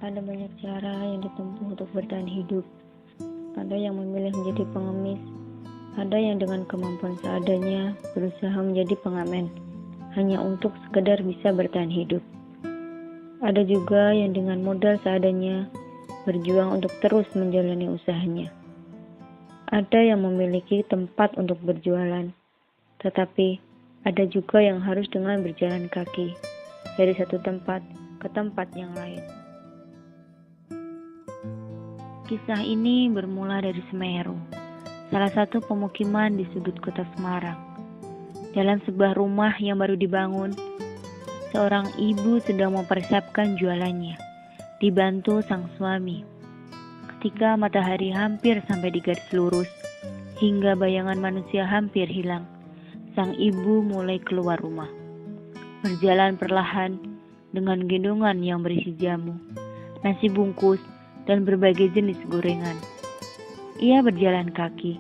Ada banyak cara yang ditempuh untuk bertahan hidup. Ada yang memilih menjadi pengemis. Ada yang dengan kemampuan seadanya berusaha menjadi pengamen, hanya untuk sekedar bisa bertahan hidup. Ada juga yang dengan modal seadanya berjuang untuk terus menjalani usahanya. Ada yang memiliki tempat untuk berjualan, tetapi ada juga yang harus dengan berjalan kaki dari satu tempat ke tempat yang lain. Kisah ini bermula dari Semeru, salah satu pemukiman di sudut kota Semarang. Dalam sebuah rumah yang baru dibangun, seorang ibu sedang mempersiapkan jualannya, dibantu sang suami. Ketika matahari hampir sampai di garis lurus, hingga bayangan manusia hampir hilang, sang ibu mulai keluar rumah. Berjalan perlahan dengan gendongan yang berisi jamu, nasi bungkus, dan berbagai jenis gorengan. Ia berjalan kaki,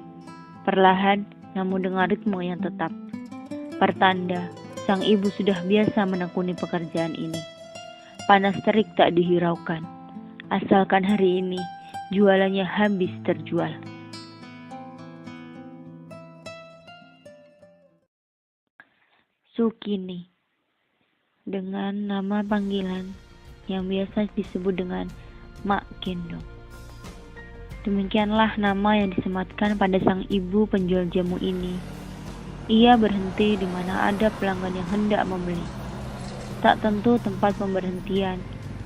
perlahan namun dengan ritme yang tetap. Pertanda, sang ibu sudah biasa menekuni pekerjaan ini. Panas terik tak dihiraukan, asalkan hari ini jualannya habis terjual. Sukini, dengan nama panggilan yang biasa disebut dengan Mak Gendong. Demikianlah nama yang disematkan pada sang ibu penjual jamu ini. Ia berhenti di mana ada pelanggan yang hendak membeli. Tak tentu tempat pemberhentian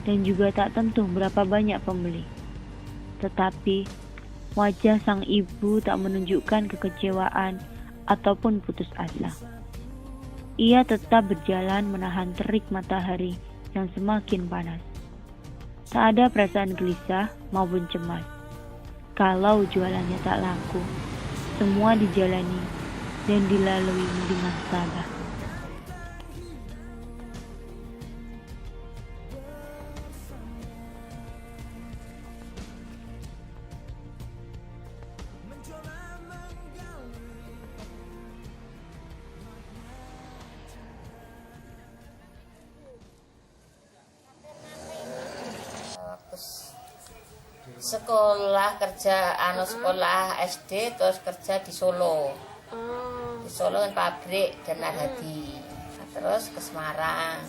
dan juga tak tentu berapa banyak pembeli. Tetapi wajah sang ibu tak menunjukkan kekecewaan ataupun putus asa. Ia tetap berjalan menahan terik matahari yang semakin panas. Tak ada perasaan gelisah maupun cemas. Kalau jualannya tak laku, semua dijalani dan dilalui dengan sabar. Sekolah kerja sekolah SD terus kerja di Solo. Di Solo kan pabrik dan Hadi. Nah, terus ke Semarang.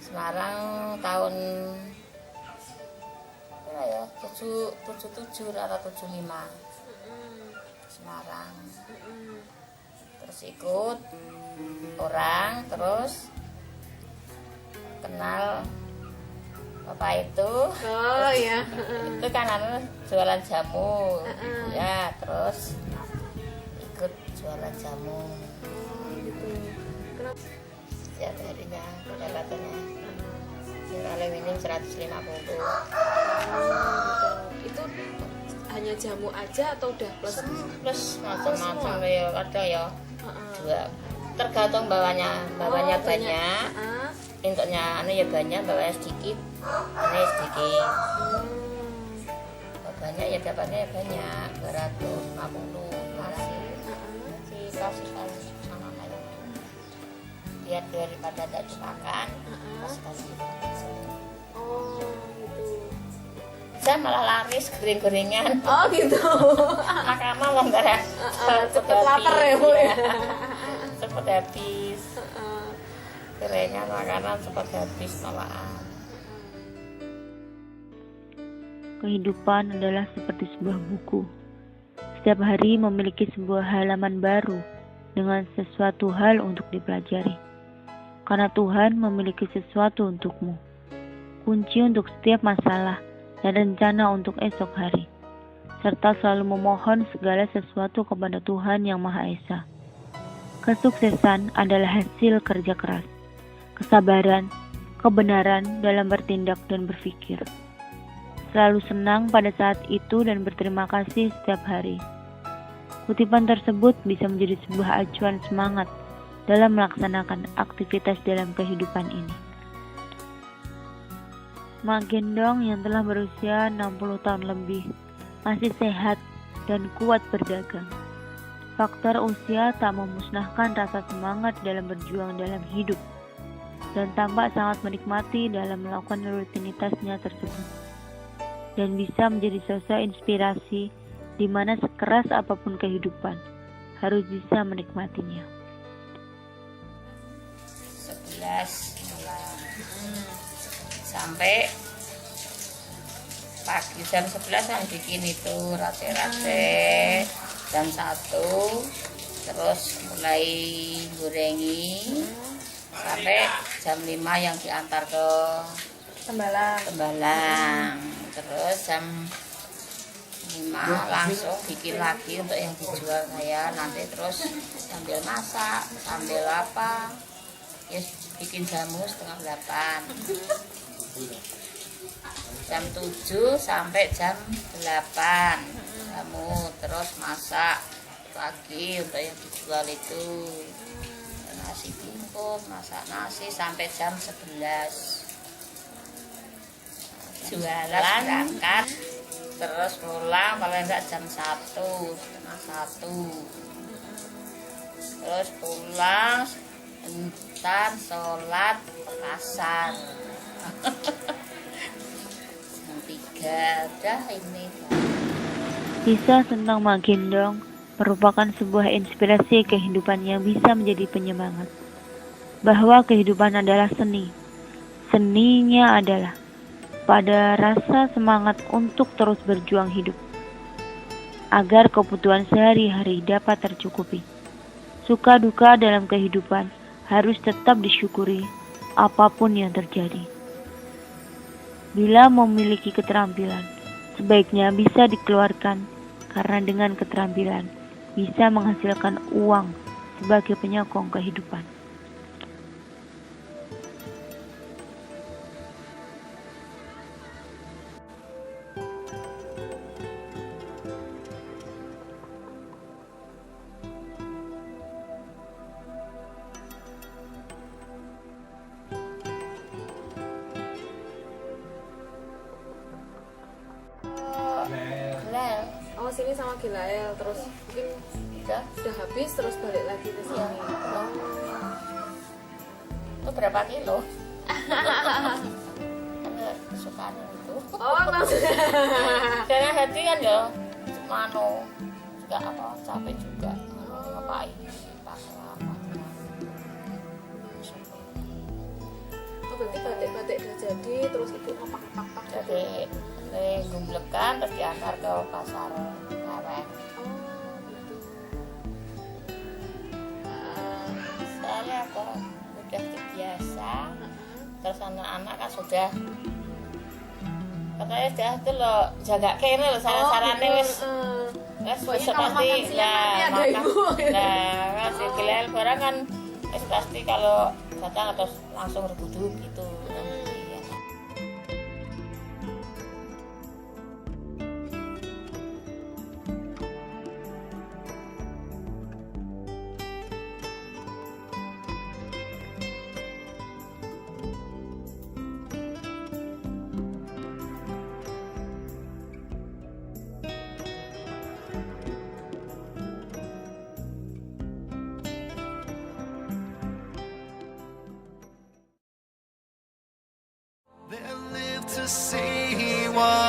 Semarang tahun 77 atau 75. Semarang. Terus ikut orang, terus kenal bapak itu. Oh ya. Itu kan jualan jamu. Ya, terus ikut jualan jamu. Gitu. Kenapa? Setiap harinya pendapatannya kalau minim 150. Gitu. Itu hanya jamu aja atau udah plus? Plus macam-macam ya, ada ya. Dua. Tergantung bawahnya banyak. Intuknya ya banyak, bawahnya sedikit. Ini sedikit. Banyak ya dapatnya ya banyak, 250 masih kasih sama anak. Biar daripada tak dimakan, kasih. Oh gitu. Saya malah laris goreng-gorengan. Oh gitu. Makanan langgaran. Cepet lapar ya Bu ya. Cepet habis. Gorengan makanan cepet habis malahan. Kehidupan adalah seperti sebuah buku. Setiap hari memiliki sebuah halaman baru dengan sesuatu hal untuk dipelajari. Karena Tuhan memiliki sesuatu untukmu. Kunci untuk setiap masalah dan rencana untuk esok hari. Serta selalu memohon segala sesuatu kepada Tuhan yang Maha Esa. Kesuksesan adalah hasil kerja keras, kesabaran, kebenaran dalam bertindak dan berpikir. Selalu senang pada saat itu dan berterima kasih setiap hari. Kutipan tersebut bisa menjadi sebuah acuan semangat dalam melaksanakan aktivitas dalam kehidupan ini. Mak Gendong yang telah berusia 60 tahun lebih masih sehat dan kuat berdagang. Faktor usia tak memusnahkan rasa semangat dalam berjuang dalam hidup. dan tampak sangat menikmati dalam melakukan rutinitasnya tersebut, dan bisa menjadi sosok inspirasi di mana sekeras apapun kehidupan harus bisa menikmatinya. 11 malam sampai pagi jam 11 kan bikin itu rate-rate jam 1, terus mulai gorengi sampai jam 5 yang diantar ke Tembalang. Terus jam 5 langsung bikin lagi untuk yang dijual saya nanti, terus sambil masak sambil apa ya, bikin jamu setengah 8, jam 7 sampai jam 8 jamu, terus masak lagi untuk yang dijual itu nasi bungkus, masak nasi sampai jam 11 jualan berangkat, terus pulang paling enggak jam 1, setengah 1, terus pulang entar sholat pasar jam 3 dah ini. Kisah tentang Mak Gendong merupakan sebuah inspirasi kehidupan yang bisa menjadi penyemangat bahwa kehidupan adalah seni. Seninya adalah pada rasa semangat untuk terus berjuang hidup agar kebutuhan sehari-hari dapat tercukupi. Suka duka dalam kehidupan harus tetap disyukuri apapun yang terjadi. Bila memiliki keterampilan, sebaiknya bisa dikeluarkan karena dengan keterampilan bisa menghasilkan uang sebagai penyokong kehidupan. Gelel Oh, sini sama Gilael, terus mungkin udah habis terus balik lagi ke sini. itu berapa kilo? Kesukaan itu. Oh, maksudnya. Karena hati kan ya mano juga apa capek juga ngapain pakai apa. Oh, berarti batik-batik udah jadi, terus ibu ngepak-ngepak Jadi gumblekan terus diantar ke pasar Laweng. Oh, gitu. Soalnya aku udah terbiasa, terus anak-anak kan sudah katanya sudah itu loh jaga kene loh saran-sarane wis Pokoknya besok kalau pasti makan siang nanti ada ibu. kasih Gilel barang kan wis pasti kalau datang atau langsung rebuduk gitu. Iya. They live to see what